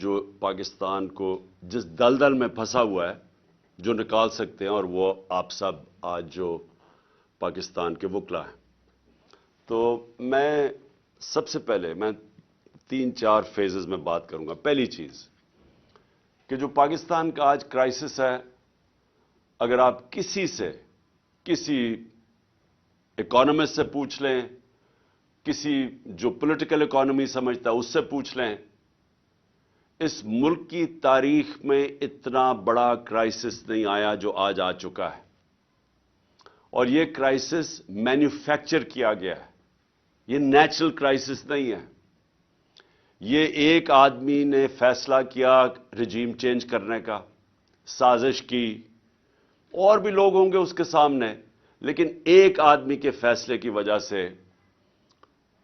جو پاکستان کو جس دلدل میں پھنسا ہوا ہے جو نکال سکتے ہیں، اور وہ آپ سب آج جو پاکستان کے وکلا ہیں. تو میں سب سے پہلے 3-4 فیزز میں بات کروں گا. پہلی چیز کہ جو پاکستان کا آج کرائسس ہے، اگر آپ کسی اکانومسٹ سے پوچھ لیں، کسی جو پولیٹیکل اکانومی سمجھتا ہے اس سے پوچھ لیں، اس ملک کی تاریخ میں اتنا بڑا کرائسس نہیں آیا جو آج آ چکا ہے. اور یہ کرائسس مینوفیکچر کیا گیا ہے، یہ نیچرل کرائسس نہیں ہے. یہ ایک آدمی نے فیصلہ کیا رجیم چینج کرنے کا، سازش کی، اور بھی لوگ ہوں گے اس کے سامنے، لیکن ایک آدمی کے فیصلے کی وجہ سے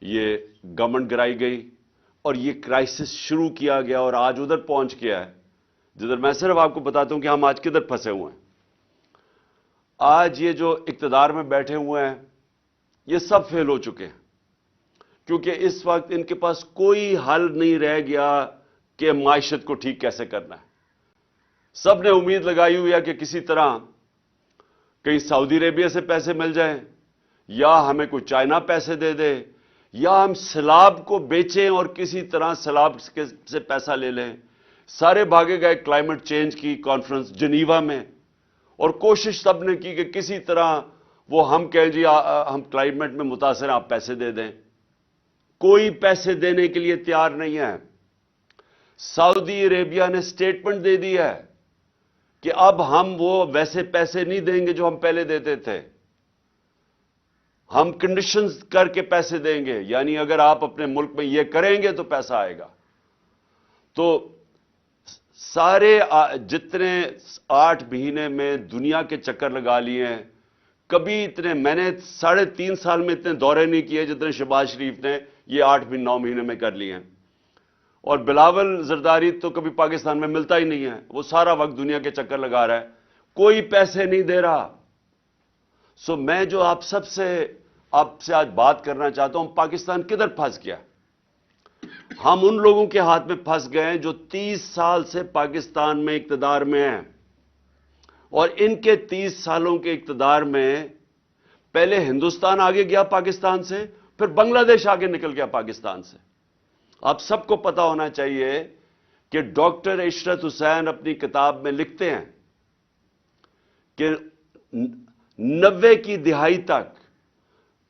یہ گورنمنٹ گرائی گئی اور یہ کرائسس شروع کیا گیا اور آج ادھر پہنچ گیا ہے جدھر میں صرف آپ کو بتاتا ہوں کہ ہم آج کدھر پھنسے ہوئے ہیں. آج یہ جو اقتدار میں بیٹھے ہوئے ہیں یہ سب فیل ہو چکے ہیں، کیونکہ اس وقت ان کے پاس کوئی حل نہیں رہ گیا کہ معیشت کو ٹھیک کیسے کرنا ہے. سب نے امید لگائی ہوئی ہے کہ کسی طرح کہیں سعودی عربیہ سے پیسے مل جائیں، یا ہمیں کوئی چائنا پیسے دے دے، یا ہم سیلاب کو بیچیں اور کسی طرح سیلاب سے پیسہ لے لیں. سارے بھاگے گئے کلائمیٹ چینج کی کانفرنس جنیوا میں، اور کوشش سب نے کی کہ کسی طرح وہ ہم کہیں جی ہم کلائمیٹ میں متاثر ہیں، آپ پیسے دے دیں. کوئی پیسے دینے کے لیے تیار نہیں ہے. سعودی عربیہ نے سٹیٹمنٹ دے دی ہے کہ اب ہم وہ ویسے پیسے نہیں دیں گے جو ہم پہلے دیتے تھے، ہم کنڈیشنز کر کے پیسے دیں گے، یعنی اگر آپ اپنے ملک میں یہ کریں گے تو پیسہ آئے گا. تو سارے جتنے 8 مہینے میں دنیا کے چکر لگا لیے ہیں، کبھی اتنے میں نے 3.5 سال میں اتنے دورے نہیں کیے جتنے شہباز شریف نے یہ 8-9 مہینے میں کر لیے ہیں. اور بلاول زرداری تو کبھی پاکستان میں ملتا ہی نہیں ہے، وہ سارا وقت دنیا کے چکر لگا رہا ہے، کوئی پیسے نہیں دے رہا. میں جو آپ سے آج بات کرنا چاہتا ہوں، پاکستان کدھر پھنس گیا. ہم ان لوگوں کے ہاتھ میں پھنس گئے ہیں جو 30 سال سے پاکستان میں اقتدار میں ہیں، اور ان کے 30 سالوں کے اقتدار میں پہلے ہندوستان آگے گیا پاکستان سے، پھر بنگلہ دیش آگے نکل گیا پاکستان سے. آپ سب کو پتا ہونا چاہیے کہ ڈاکٹر عشرت حسین اپنی کتاب میں لکھتے ہیں کہ 90 کی دہائی تک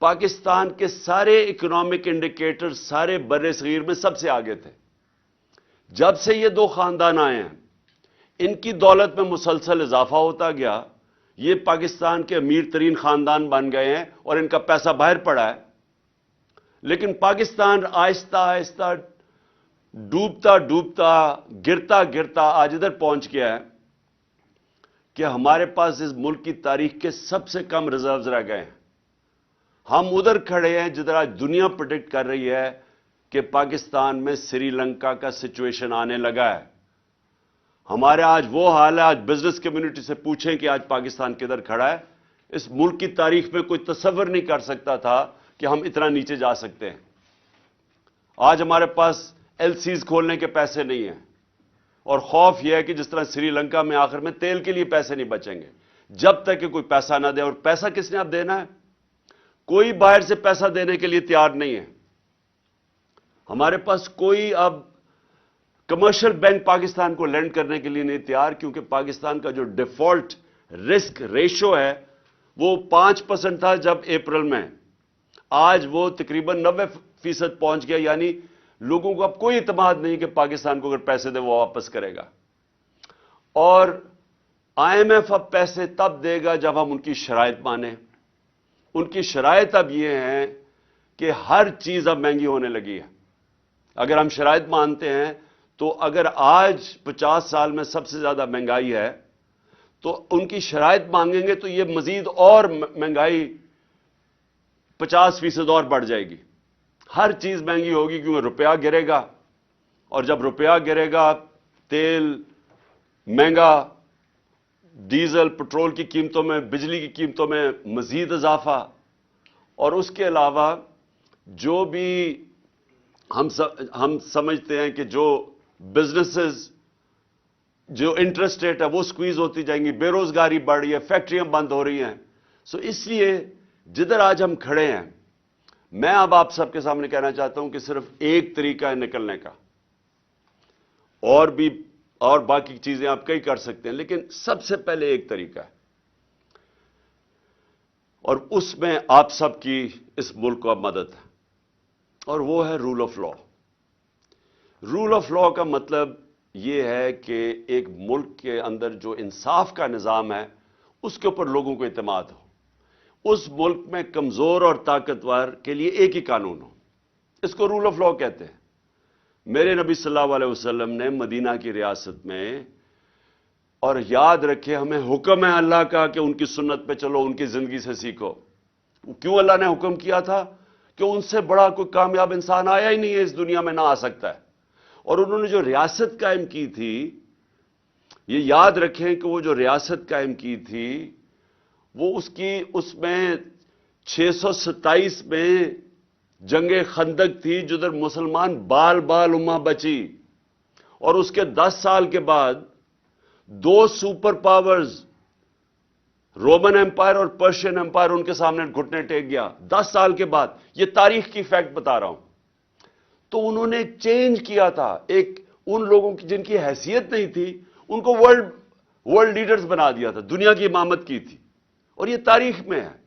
پاکستان کے سارے اکنامک انڈیکیٹر سارے بر صغیر میں سب سے آگے تھے. جب سے یہ 2 خاندان آئے ہیں، ان کی دولت میں مسلسل اضافہ ہوتا گیا. یہ پاکستان کے امیر ترین خاندان بن گئے ہیں اور ان کا پیسہ باہر پڑا ہے. لیکن پاکستان آہستہ آہستہ ڈوبتا گرتا آج ادھر پہنچ گیا ہے کہ ہمارے پاس اس ملک کی تاریخ کے سب سے کم ریزروز رہ گئے ہیں. ہم ادھر کھڑے ہیں جدھر آج دنیا پریڈکٹ کر رہی ہے کہ پاکستان میں سری لنکا کا سچویشن آنے لگا ہے. ہمارے آج وہ حال ہے، آج بزنس کمیونٹی سے پوچھیں کہ آج پاکستان کدھر کھڑا ہے. اس ملک کی تاریخ میں کوئی تصور نہیں کر سکتا تھا کہ ہم اتنا نیچے جا سکتے ہیں. آج ہمارے پاس LCs کھولنے کے پیسے نہیں ہیں، اور خوف یہ ہے کہ جس طرح سری لنکا میں آخر میں تیل کے لیے پیسے نہیں بچیں گے جب تک کہ کوئی پیسہ نہ دے. اور پیسہ کس نے اب دینا ہے؟ کوئی باہر سے پیسہ دینے کے لیے تیار نہیں ہے. ہمارے پاس کوئی اب کمرشل بینک پاکستان کو لینڈ کرنے کے لیے نہیں تیار، کیونکہ پاکستان کا جو ڈیفالٹ رسک ریشو ہے وہ 5% تھا جب اپریل میں، آج وہ تقریباً 90% پہنچ گیا. یعنی لوگوں کو اب کوئی اعتماد نہیں کہ پاکستان کو اگر پیسے دے وہ واپس کرے گا. اور IMF اب پیسے تب دے گا جب ہم ان کی شرائط مانیں. ان کی شرائط اب یہ ہیں کہ ہر چیز اب مہنگی ہونے لگی ہے. اگر ہم شرائط مانتے ہیں تو اگر آج 50 سال میں سب سے زیادہ مہنگائی ہے تو ان کی شرائط مانگیں گے تو یہ مزید اور مہنگائی 50% اور بڑھ جائے گی. ہر چیز مہنگی ہوگی کیونکہ روپیہ گرے گا، اور جب روپیہ گرے گا تیل مہنگا، ڈیزل پٹرول کی قیمتوں میں، بجلی کی قیمتوں میں مزید اضافہ. اور اس کے علاوہ جو بھی ہم سمجھتے ہیں کہ جو बिजनेसेस जो इंटरेस्ट रेट है वो स्क्वीज होती जाएंगी, बेरोजगारी बढ़ रही है, फैक्ट्रियां बंद हो रही हैं। सो इसलिए जिधर आज हम खड़े हैं, मैं अब आप सबके सामने कहना चाहता हूं कि सिर्फ एक तरीका है निकलने का, और बाकी चीजें आप कई कर सकते हैं, लेकिन सबसे पहले एक तरीका है, और उसमें आप सबकी इस मुल्क को अब मदद है, और वो है rule of law. Rule of law का मतलब यह है कि एक मुल्क के अंदर जो इंसाफ का निजाम है उसके ऊपर लोगों को इत्मीनान हो, उस मुल्क में कमजोर और ताकतवर के लिए एक ही कानून हो, इसको रूल ऑफ लॉ कहते हैं। मेरे नबी सल्लल्लाहु अलैहि वसल्लम ने मदीना की रियासत में, और याद रखे हमें हुक्म है अल्लाह का कि उनकी सुन्नत पे चलो, उनकी जिंदगी से सीखो। क्यों अल्लाह ने हुक्म किया था? कि उनसे बड़ा कोई कामयाब इंसान आया ही नहीं है, इस दुनिया में ना आ सकता है। और उन्होंने जो रियासत कायम की थी, ये याद रखें कि वो जो रियासत कायम की थी वो उसमें 627 में जंगे खंदक थी, जिधर मुसलमान बाल बाल उम्मा बची, और उसके 10 साल के बाद 2 सुपर पावर्स, रोमन एम्पायर और पर्शियन एम्पायर, उनके सामने घुटने टेक गया 10 साल के बाद। यह तारीख की फैक्ट बता रहा हूं। तो उन्होंने चेंज किया था, एक उन लोगों की जिनकी हैसियत नहीं थी उनको वर्ल्ड लीडर्स बना दिया था, दुनिया की इमामत की थी, और यह तारीख में है।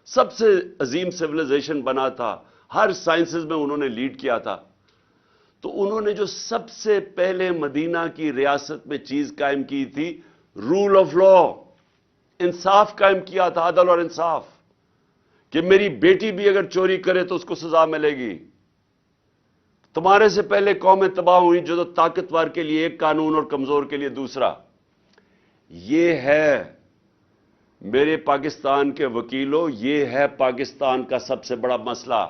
सबसे अजीम सिविलाइजेशन बना था, हर साइंसेस में उन्होंने लीड किया था। तो उन्होंने जो सबसे पहले मदीना की रियासत में चीज कायम की थी, रूल ऑफ लॉ, इंसाफ कायम किया था, अदल और इंसाफ, कि मेरी बेटी भी अगर चोरी करे तो उसको सजा मिलेगी। तुम्हारे से पहले कौमें तबाह हुई जो तो ताकतवर के लिए एक कानून और कमजोर के लिए दूसरा। यह है मेरे पाकिस्तान के वकीलों, यह है पाकिस्तान का सबसे बड़ा मसला।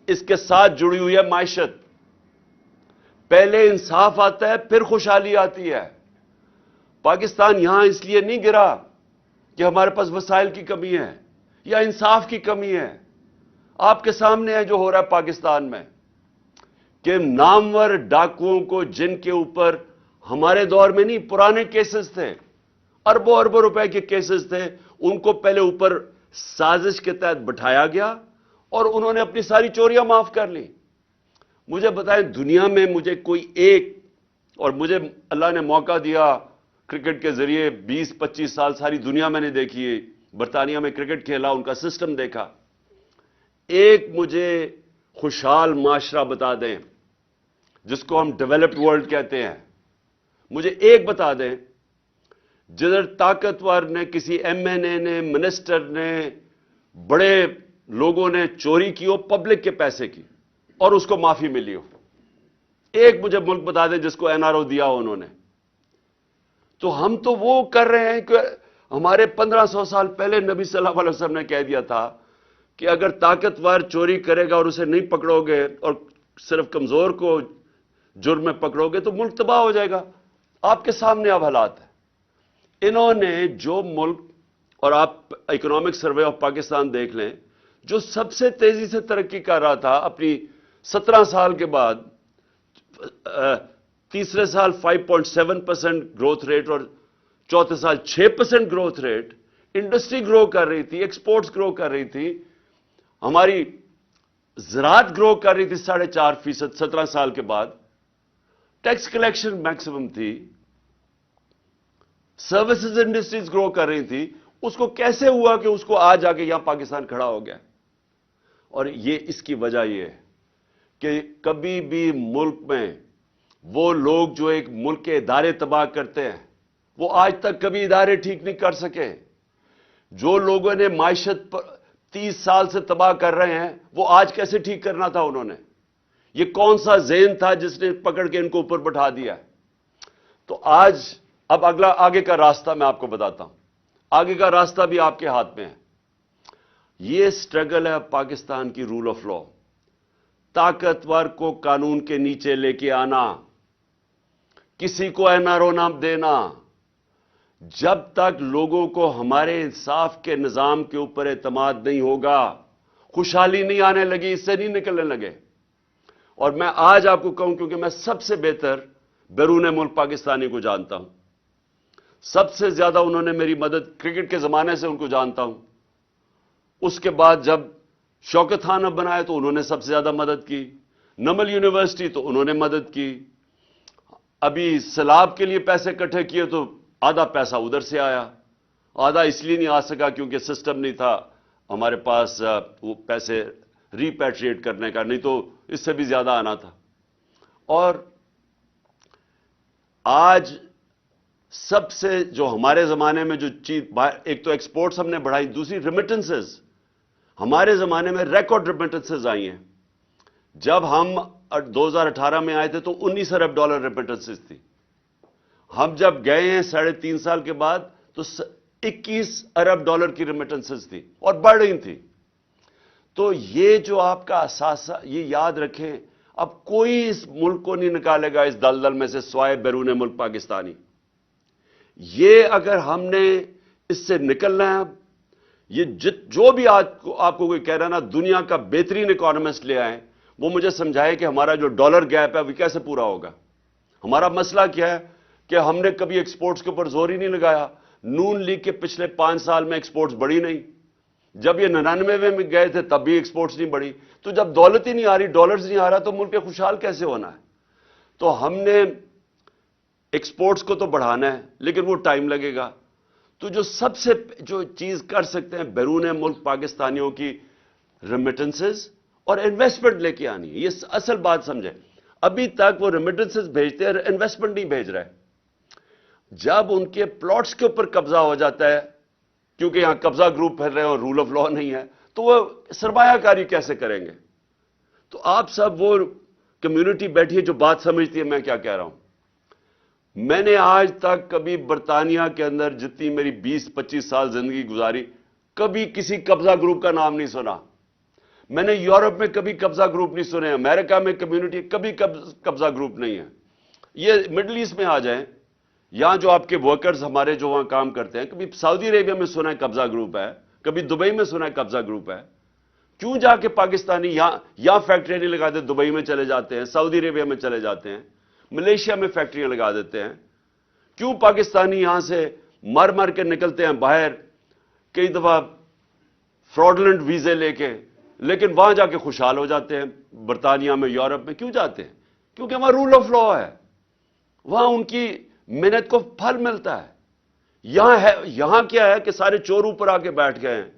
इसके साथ जुड़ी हुई है मायशत। पहले इंसाफ आता है, फिर खुशहाली आती है। पाकिस्तान यहां इसलिए नहीं गिरा कि हमारे पास वसाइल की कमी है या इंसाफ की कमी है। आपके सामने है जो हो रहा है पाकिस्तान में, कि नामवर डाकुओं को, जिनके ऊपर हमारे दौर में नहीं, पुराने केसेस थे, अरबों अरबों रुपए के केसेस थे, उनको पहले ऊपर साजिश के तहत बिठाया गया और उन्होंने अपनी सारी चोरियां माफ कर ली। मुझे बताएं, दुनिया में मुझे कोई एक, और मुझे अल्लाह ने मौका दिया क्रिकेट के जरिए 20-25 साल सारी दुनिया मैंने देखी है, बरतानिया में क्रिकेट खेला, उनका सिस्टम देखा। एक मुझे खुशहाल माशरा बता दें जिसको हम डेवलप्ड वर्ल्ड कहते हैं, मुझे एक बता दें जिधर ताकतवर ने, किसी एमएनए ने, मिनिस्टर ने, बड़े लोगों ने चोरी की हो पब्लिक के पैसे की और उसको माफी मिली हो। एक मुझे मुल्क बता दें जिसको एनआरओ दिया हो उन्होंने। तो हम तो वो कर रहे हैं कि हमारे 1500 साल पहले नबी सल्लल्लाहु अलैहि वसल्लम ने कह दिया था कि अगर ताकतवर चोरी करेगा और उसे नहीं पकड़ोगे और सिर्फ कमजोर को जुर्म में पकड़ोगे तो मुल्क तबाह हो जाएगा। आपके सामने अब हालात है। इन्होंने जो मुल्क, और आप इकोनॉमिक सर्वे ऑफ पाकिस्तान देख लें, जो सबसे तेजी से तरक्की कर रहा था अपनी 17 साल के बाद, तीसरे साल 5.7% ग्रोथ रेट और चौथे साल 6% ग्रोथ रेट, इंडस्ट्री ग्रो कर रही थी, एक्सपोर्ट्स ग्रो कर रही थी, हमारी ज़राअत ग्रो कर रही थी 4.5%। 17 साल के बाद टैक्स कलेक्शन मैक्सिमम थी, सर्विसेज इंडस्ट्रीज ग्रो कर रही थी। उसको कैसे हुआ कि उसको आज आके यहां पाकिस्तान खड़ा हो गया? और ये इसकी वजह यह है कि कभी भी मुल्क में वो लोग जो एक मुल्क के इदारे तबाह करते हैं, वो आज तक कभी इदारे ठीक नहीं कर सके। जो लोगों ने मायशत 30 साल से तबाह कर रहे हैं, वो आज कैसे ठीक करना था उन्होंने? ये कौन सा ज़हन था जिसने पकड़ के इनको ऊपर बैठा दिया? तो आज अब आगे का रास्ता मैं आपको बताता हूं। आगे का रास्ता भी आपके हाथ में है। ये स्ट्रगल है पाकिस्तान की रूल ऑफ लॉ, ताकतवर को कानून के नीचे लेके आना, किसी को एनआरओ नाम देना। जब तक लोगों को हमारे इंसाफ के निजाम के ऊपर एतमाद नहीं होगा, खुशहाली नहीं आने लगी, इससे नहीं निकलने लगे। और मैं आज आपको कहूं, क्योंकि मैं सबसे बेहतर بیرون ملک پاکستانی کو جانتا ہوں. سب سے زیادہ انہوں نے میری مدد کرکٹ کے زمانے سے ان کو جانتا ہوں. اس کے بعد جب شوکت خان اب بنائے تو انہوں نے سب سے زیادہ مدد کی. نمل یونیورسٹی تو انہوں نے مدد کی. ابھی سیلاب کے لیے پیسے اکٹھے کیے تو آدھا پیسہ ادھر سے آیا, آدھا اس لیے نہیں آ سکا کیونکہ سسٹم نہیں تھا ہمارے پاس وہ پیسے ریپیٹریٹ کرنے کا, نہیں تو اس سے بھی زیادہ آنا تھا. اور آج سب سے جو ہمارے زمانے میں جو چیز, ایک تو ایکسپورٹس ہم نے بڑھائی, دوسری ریمیٹنسز. ہمارے زمانے میں ریکارڈ ریمیٹنسز آئی ہیں. جب ہم 2018 میں آئے تھے تو $19 ارب ریمیٹنسز تھی. ہم جب گئے ہیں 3.5 سال کے بعد تو $21 ارب کی ریمیٹنسز تھی اور بڑھ رہی تھی. تو یہ جو آپ کا اثاثہ, یہ یاد رکھیں, اب کوئی اس ملک کو نہیں نکالے گا اس دلدل میں سے سوائے بیرون ملک پاکستانی. یہ اگر ہم نے اس سے نکلنا ہے, اب یہ جو بھی آج آپ کو کوئی کہہ رہا نا دنیا کا بہترین اکانومسٹ لے آئیں, وہ مجھے سمجھائے کہ ہمارا جو ڈالر گیپ ہے وہ کیسے پورا ہوگا. ہمارا مسئلہ کیا ہے کہ ہم نے کبھی ایکسپورٹس کے اوپر زور ہی نہیں لگایا. نون لیگ کے پچھلے 5 سال میں ایکسپورٹس بڑھی نہیں. جب یہ 99 میں گئے تھے تب بھی ایکسپورٹس نہیں بڑھی. تو جب دولت ہی نہیں آ رہی, ڈالرز نہیں آ رہا, تو ملک خوشحال کیسے ہونا ہے. تو ہم نے ایکسپورٹس کو تو بڑھانا ہے لیکن وہ ٹائم لگے گا. تو جو سب سے جو چیز کر سکتے ہیں بیرون ملک پاکستانیوں کی ریمیٹنسز اور انویسٹمنٹ لے کے آنی ہے. یہ اصل بات سمجھیں. ابھی تک وہ ریمیٹنسز بھیجتے ہیں, انویسٹمنٹ نہیں بھیج رہے. جب ان کے پلاٹس کے اوپر قبضہ ہو جاتا ہے, کیونکہ یہاں قبضہ گروپ پھیل رہے ہیں اور رول آف لا نہیں ہے, تو وہ سرمایہ کاری کیسے کریں گے. تو آپ سب وہ کمیونٹی بیٹھی ہے جو بات سمجھتی ہے میں کیا کہہ رہا ہوں. میں نے آج تک کبھی برطانیہ کے اندر جتنی میری 20-25 سال زندگی گزاری, کبھی کسی قبضہ گروپ کا نام نہیں سنا. میں نے یورپ میں کبھی قبضہ گروپ نہیں سنے. امریکہ میں کمیونٹی کبھی قبضہ گروپ نہیں ہے. یہ مڈل ایسٹ میں آ جائیں, یہاں جو آپ کے ورکرز ہمارے جو وہاں کام کرتے ہیں, کبھی سعودی عربیہ میں سنا ہے قبضہ گروپ ہے, کبھی دبئی میں سنا ہے قبضہ گروپ ہے. کیوں جا کے پاکستانی یہاں فیکٹریاں نہیں لگاتے, دبئی میں چلے جاتے ہیں, سعودی عربیہ میں چلے جاتے ہیں, ملیشیا میں فیکٹریاں لگا دیتے ہیں. کیوں پاکستانی یہاں سے مر کے نکلتے ہیں باہر, کئی دفعہ فراڈلنٹ ویزے لے کے, لیکن وہاں جا کے خوشحال ہو جاتے ہیں. برطانیہ میں, یورپ میں کیوں جاتے ہیں؟ کیونکہ وہاں رول آف لا ہے, وہاں ان کی محنت کو پھل ملتا ہے. یہاں کیا ہے کہ سارے چور اوپر آ کے بیٹھ گئے ہیں.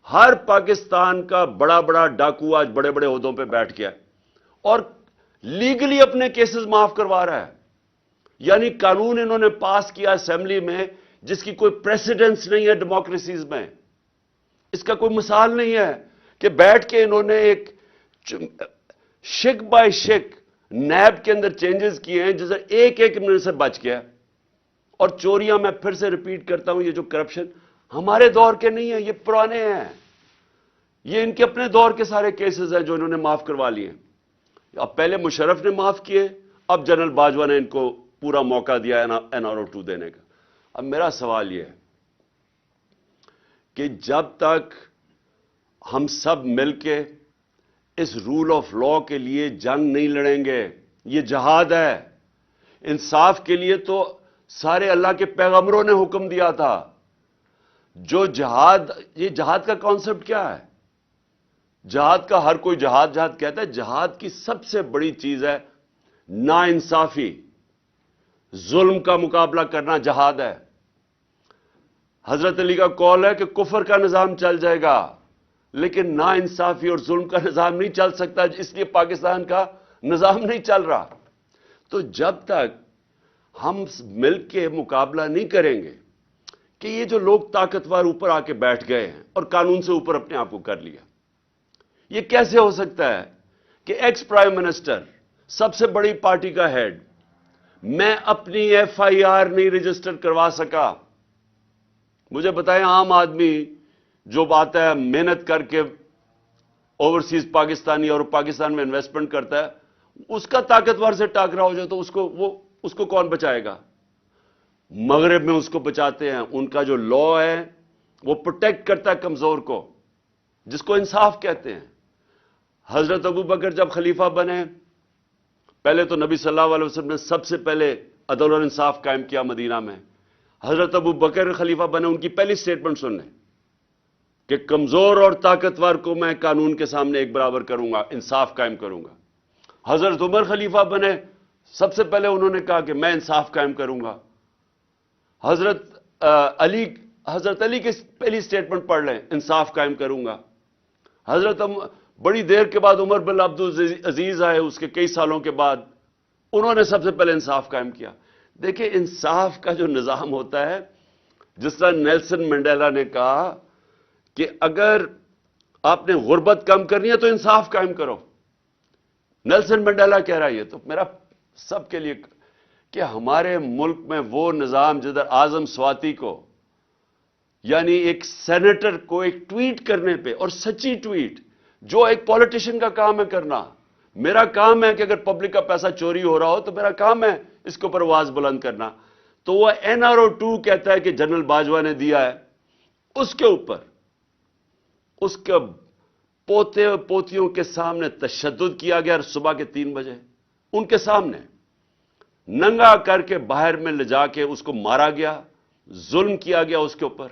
ہر پاکستان کا بڑا بڑا ڈاکو آج بڑے بڑے عہدوں پہ بیٹھ گیا اور لیگلی اپنے کیسز معاف کروا رہا ہے. یعنی قانون انہوں نے پاس کیا اسمبلی میں جس کی کوئی پریسیڈنس نہیں ہے ڈیموکریسیز میں. اس کا کوئی مثال نہیں ہے کہ بیٹھ کے انہوں نے ایک شک بائی شک نیب کے اندر چینجز کیے ہیں جسے ایک منٹ سے بچ گیا. اور چوریاں, میں پھر سے ریپیٹ کرتا ہوں, یہ جو کرپشن ہمارے دور کے نہیں ہیں, یہ پرانے ہیں. یہ ان کے اپنے دور کے سارے کیسز ہیں جو انہوں نے معاف کروا لیے. اب پہلے مشرف نے معاف کیے, اب جنرل باجوہ نے ان کو پورا موقع دیا NRO2 دینے کا. اب میرا سوال یہ ہے کہ جب تک ہم سب مل کے اس رول آف لا کے لیے جنگ نہیں لڑیں گے, یہ جہاد ہے. انصاف کے لیے تو سارے اللہ کے پیغمبروں نے حکم دیا تھا. جو جہاد, یہ جہاد کا کانسیپٹ کیا ہے؟ جہاد کا ہر کوئی جہاد کہتا ہے. جہاد کی سب سے بڑی چیز ہے ناانصافی, ظلم کا مقابلہ کرنا جہاد ہے. حضرت علی کا قول ہے کہ کفر کا نظام چل جائے گا لیکن ناانصافی اور ظلم کا نظام نہیں چل سکتا, اس لیے پاکستان کا نظام نہیں چل رہا. تو جب تک ہم مل کے مقابلہ نہیں کریں گے کہ یہ جو لوگ طاقتور اوپر آ کے بیٹھ گئے ہیں اور قانون سے اوپر اپنے آپ کو کر لیا, یہ کیسے ہو سکتا ہے کہ ایکس پرائم منسٹر, سب سے بڑی پارٹی کا ہیڈ, میں اپنی FIR نہیں رجسٹر کروا سکا. مجھے بتائیں, عام آدمی جو آتا ہے محنت کر کے اوورسیز پاکستانی اور پاکستان میں انویسٹمنٹ کرتا ہے, اس کا طاقتور سے ٹاکرا ہو جائے تو اس کو کون بچائے گا؟ مغرب میں اس کو بچاتے ہیں. ان کا جو لا ہے وہ پروٹیکٹ کرتا ہے کمزور کو, جس کو انصاف کہتے ہیں. حضرت ابو بکر جب خلیفہ بنے पहले तो नबी सल्लल्लाहु अलैहि वसल्लम ने सबसे पहले अदल और इंसाफ कायम किया मदीना में। हजरत अबू बकर खलीफा बने, उनकी पहली स्टेटमेंट सुन लें कि कमजोर और ताकतवर को मैं कानून के सामने एक बराबर करूंगा, इंसाफ कायम करूंगा। हजरत उमर खलीफा बने, सबसे पहले उन्होंने कहा कि मैं इंसाफ कायम करूंगा। हजरत अली की पहली स्टेटमेंट पढ़ लें, इंसाफ कायम करूंगा। बड़ी देर के बाद उमर बिन अब्दुल अजीज आए, उसके कई सालों के बाद उन्होंने सबसे पहले इंसाफ कायम किया। देखिए, इंसाफ का जो निजाम होता है, जिस तरह नेल्सन मंडेला ने कहा कि अगर आपने गुर्बत कम करनी है तो इंसाफ कायम करो। नेल्सन मंडेला कह रहा है, ये तो मेरा सबके लिए कि हमारे मुल्क में वो निजाम जिधर आजम स्वाति को, यानी एक सेनेटर को एक ट्वीट करने पे, और सच्ची ट्वीट, जो एक पॉलिटिशियन का काम है करना, मेरा काम है कि अगर पब्लिक का पैसा चोरी हो रहा हो तो मेरा काम है इसके ऊपर आवाज बुलंद करना, तो वह NRO 2 कहता है कि जनरल बाजवा ने दिया है, उसके ऊपर उसके पोते पोतियों के सामने तशद्दुद किया गया। सुबह के 3 बजे उनके सामने नंगा करके बाहर में ले जाके उसको मारा गया, जुल्म किया गया उसके ऊपर।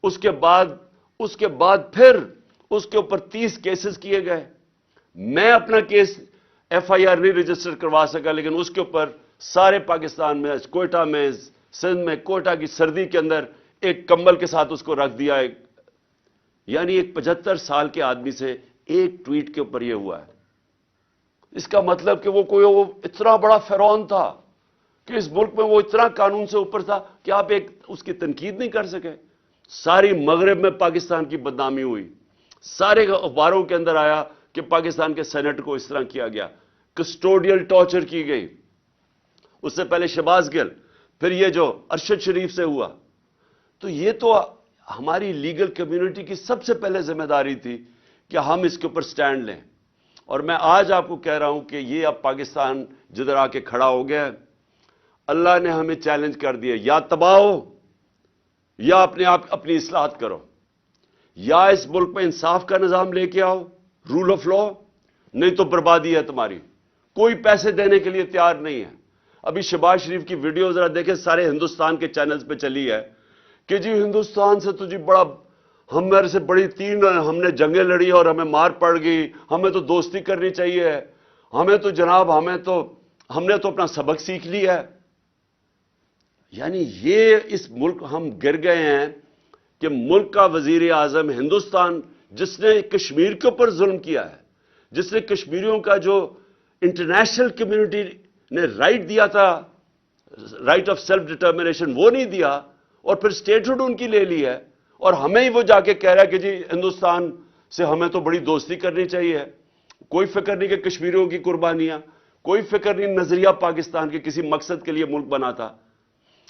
उसके बाद फिर उसके ऊपर 30 केसेस किए गए। मैं अपना केस FIR नहीं रजिस्टर करवा सका, लेकिन उसके ऊपर सारे पाकिस्तान में, कोयटा में, सिंध में, कोयटा की सर्दी के अंदर एक कंबल के साथ उसको रख दिया। यानी एक 75 साल के आदमी से एक ट्वीट के ऊपर यह हुआ है। इसका मतलब कि वो इतना बड़ा फिरौन था कि इस मुल्क में वो इतना कानून से ऊपर था कि आप एक उसकी तनकीद नहीं कर सके। सारी मगरब में पाकिस्तान की बदनामी हुई, सारे अखबारों के अंदर आया कि पाकिस्तान के सेनेट को इस तरह किया गया, कस्टोडियल टॉर्चर की गई। उससे पहले शहबाज गिल, फिर ये जो अरशद शरीफ से हुआ। तो ये तो हमारी लीगल कम्युनिटी की सबसे पहले जिम्मेदारी थी कि हम इसके ऊपर स्टैंड लें। और मैं आज आपको कह रहा हूं कि ये अब पाकिस्तान जिधर आके खड़ा हो गया, अल्लाह ने हमें चैलेंज कर दिया, या तबाह हो या अपने आप अपनी इस्लाहत करो, या इस मुल्क में इंसाफ का निजाम लेके आओ, रूल ऑफ लॉ, नहीं तो बर्बादी है तुम्हारी। कोई पैसे देने के लिए तैयार नहीं है। अभी शहबाज शरीफ की वीडियो जरा देखें, सारे हिंदुस्तान के चैनल्स पे चली है कि जी हिंदुस्तान से तो जी बड़ा, हमारे से बड़ी 3 हमने जंगें लड़ी और हमें मार पड़ गई, हमें तो दोस्ती करनी चाहिए, हमें तो जनाब हमने तो अपना सबक सीख लिया है। यानी ये इस मुल्क हम गिर गए हैं कि मुल्क का वजीर आजम हिंदुस्तान, जिसने कश्मीर के ऊपर जुल्म किया है, जिसने कश्मीरियों का जो इंटरनेशनल कम्युनिटी ने राइट दिया था, राइट ऑफ सेल्फ डिटर्मिनेशन, वो नहीं दिया, और फिर स्टेटहुड उनकी ले ली है, और हमें ही वो जाके कह रहा है कि जी हिंदुस्तान से हमें तो बड़ी दोस्ती करनी चाहिए। कोई फिक्र नहीं कि कश्मीरियों की कुर्बानियां, कोई फिक्र नहीं नजरिया पाकिस्तान के किसी मकसद के लिए मुल्क बना था।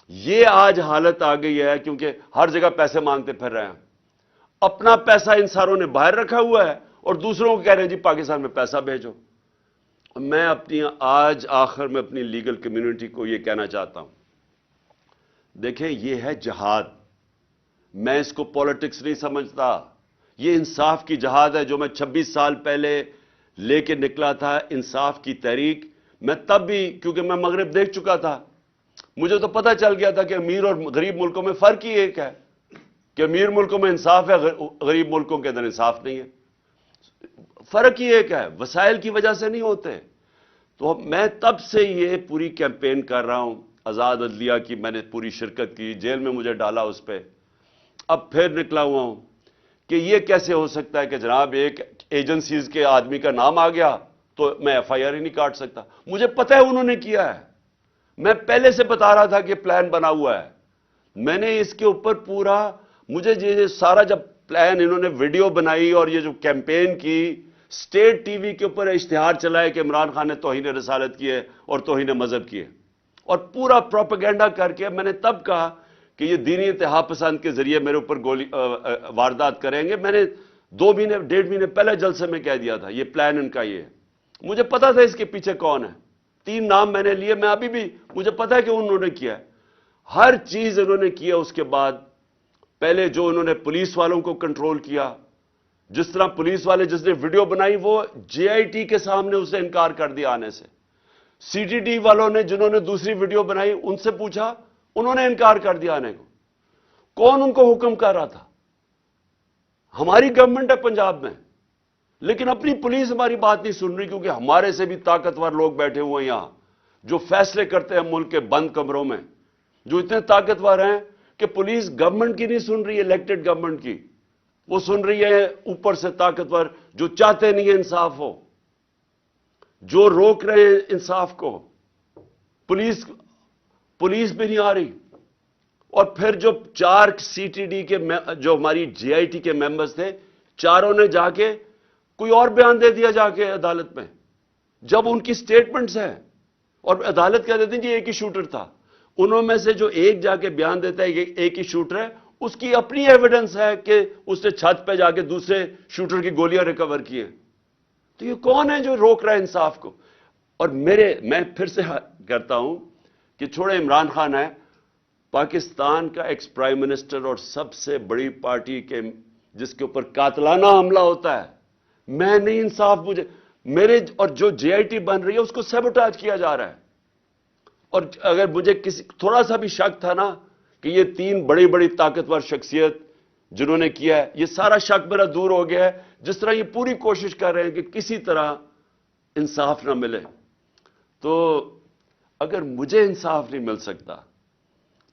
ये आज हालत आ गई है क्योंकि हर जगह पैसे मांगते फिर रहे हैं। अपना पैसा इन सारों ने बाहर रखा हुआ है और दूसरों को कह रहे हैं जी पाकिस्तान में पैसा भेजो। मैं आज आखिर में अपनी लीगल कम्युनिटी को यह कहना चाहता हूं, देखें यह है जिहाद। मैं इसको पॉलिटिक्स नहीं समझता, यह इंसाफ की जिहाद है जो मैं 26 साल पहले लेके निकला था, इंसाफ की तहरीक। मैं तब भी, क्योंकि मैं मगरिब देख चुका था, मुझे तो पता चल गया था कि अमीर और गरीब मुल्कों में फर्क ही एक है कि अमीर मुल्कों में इंसाफ है, गरीब मुल्कों के अंदर इंसाफ नहीं है। फर्क ही एक है, वसाइल की वजह से नहीं होते। तो मैं तब से ये पूरी कैंपेन कर रहा हूं, आजाद अदलिया की मैंने पूरी शिरकत की, जेल में मुझे डाला उस पर, अब फिर निकला हुआ हूं कि ये कैसे हो सकता है कि जनाब एक एजेंसीज के आदमी का नाम आ गया तो मैं FIR ही नहीं काट सकता। मुझे पता है उन्होंने किया है, मैं पहले से बता रहा था कि प्लान बना हुआ है। मैंने इसके ऊपर पूरा, मुझे ये सारा जब प्लान इन्होंने वीडियो बनाई और ये जो कैंपेन की, स्टेट टीवी के ऊपर इश्तिहार चलाए कि इमरान खान ने तौहीन रिसालत की है और तौहीन मजहब की है, और पूरा प्रोपेगेंडा करके मैंने तब कहा कि ये दीनी इंतहा पसंद के जरिए मेरे ऊपर वारदात करेंगे। मैंने 2 महीने 1.5 महीने पहले जलसे में कह दिया था ये प्लान इनका ये है। मुझे पता था इसके पीछे कौन है, 3 नाम मैंने लिए, मैं अभी भी मुझे पता है कि उन्होंने किया है, हर चीज उन्होंने किया। उसके बाद पहले जो उन्होंने पुलिस वालों को कंट्रोल किया, जिस तरह पुलिस वाले जिसने वीडियो बनाई वो जेआईटी के सामने उसे इनकार कर दिया आने से। सीटीडी वालों ने जिन्होंने दूसरी वीडियो बनाई उनसे पूछा, उन्होंने इनकार कर दिया आने को। कौन उनको हुक्म कर रहा था? हमारी गवर्नमेंट है पंजाब में, लेकिन अपनी पुलिस हमारी बात नहीं सुन रही, क्योंकि हमारे से भी ताकतवर लोग बैठे हुए हैं यहां जो फैसले करते हैं मुल्क के बंद कमरों में, जो इतने ताकतवर हैं कि पुलिस गवर्नमेंट की नहीं सुन रही है, इलेक्टेड गवर्नमेंट की, वो सुन रही है ऊपर से ताकतवर जो चाहते नहीं है इंसाफ हो, जो रोक रहे हैं इंसाफ को। पुलिस भी नहीं आ रही। और फिर जो 4 सीटीडी के जो हमारी जेआईटी के मेंबर्स थे, चारों ने जाके कोई और बयान दे दिया जाके अदालत में, जब उनकी स्टेटमेंट्स हैं और अदालत कह देती है कि एक ही शूटर था। उनमें से जो एक जाके बयान देता है कि एक ही शूटर है, उसकी अपनी एविडेंस है कि उसने छत पे जाके दूसरे शूटर की गोलियां रिकवर की हैं। तो ये कौन है जो रोक रहा है इंसाफ को? और मैं फिर से कहता हूं कि छोड़े, इमरान खान है पाकिस्तान का एक्स प्राइम मिनिस्टर और सबसे बड़ी पार्टी के जिसके ऊपर कातलाना हमला होता है। मैं नहीं, इंसाफ मुझे, मेरे और जो जेआईटी बन रही है उसको सैबोटाज किया जा रहा है। और अगर मुझे किसी थोड़ा सा भी शक था ना कि ये 3 बड़ी बड़ी ताकतवर शख्सियत जिन्होंने किया है, ये सारा शक मेरा दूर हो गया है। जिस तरह ये पूरी कोशिश कर रहे हैं कि किसी तरह इंसाफ ना मिले, तो अगर मुझे इंसाफ नहीं मिल सकता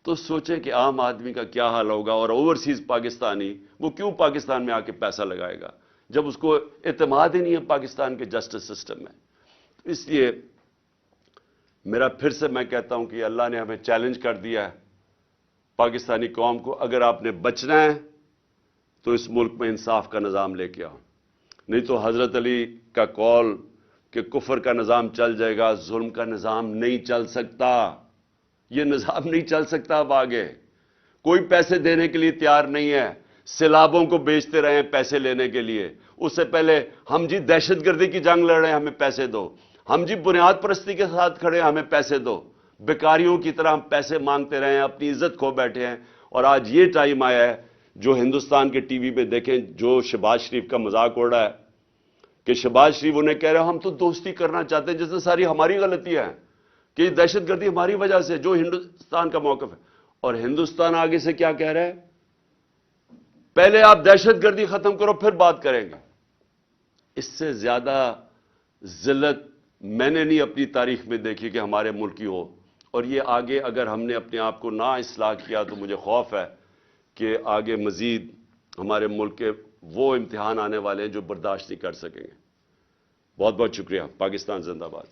तो सोचे कि आम आदमी का क्या हाल होगा। और ओवरसीज पाकिस्तानी वो क्यों पाकिस्तान में आके पैसा लगाएगा जब उसको एतमाद ही नहीं है पाकिस्तान के जस्टिस सिस्टम में। तो इसलिए मेरा फिर से मैं कहता हूं कि अल्लाह ने हमें चैलेंज कर दिया है पाकिस्तानी कौम को, अगर आपने बचना है तो इस मुल्क में इंसाफ का निज़ाम लेके आओ, नहीं तो हजरत अली का कौल कि कुफर का निज़ाम चल जाएगा, जुल्म का निज़ाम नहीं चल सकता। यह निज़ाम नहीं चल सकता। अब आगे कोई पैसे देने के लिए तैयार नहीं है। सैलाबों को बेचते रहे हैं पैसे लेने के लिए। उससे पहले हम जी दहशतगर्दी की जंग लड़ रहे हैं, हमें पैसे दो। हम जी बुनियाद परस्ती के साथ खड़े हैं, हमें पैसे दो। बेकारियों की तरह हम पैसे मांगते रहे हैं, अपनी इज्जत खो बैठे हैं। और आज ये टाइम आया है, जो हिंदुस्तान के टीवी पे देखें, जो शहबाज शरीफ का मजाक उड़ रहा है कि शहबाज शरीफ उन्हें कह रहे हैं हम तो दोस्ती करना चाहते हैं, जिससे सारी हमारी गलतियां हैं कि दहशतगर्दी हमारी वजह से, जो हिंदुस्तान का मौकफ है। और हिंदुस्तान आगे से क्या कह रहा है, पहले आप दहशतगर्दी खत्म करो फिर बात करेंगे। इससे ज्यादा जिल्लत मैंने नहीं अपनी तारीख में देखी कि हमारे मुल्क की हो। और ये आगे अगर हमने अपने आप को ना इस्लाह किया तो मुझे खौफ है कि आगे मजीद हमारे मुल्क के वो इम्तिहान आने वाले हैं जो बर्दाश्त नहीं कर सकेंगे। बहुत बहुत शुक्रिया। पाकिस्तान जिंदाबाद।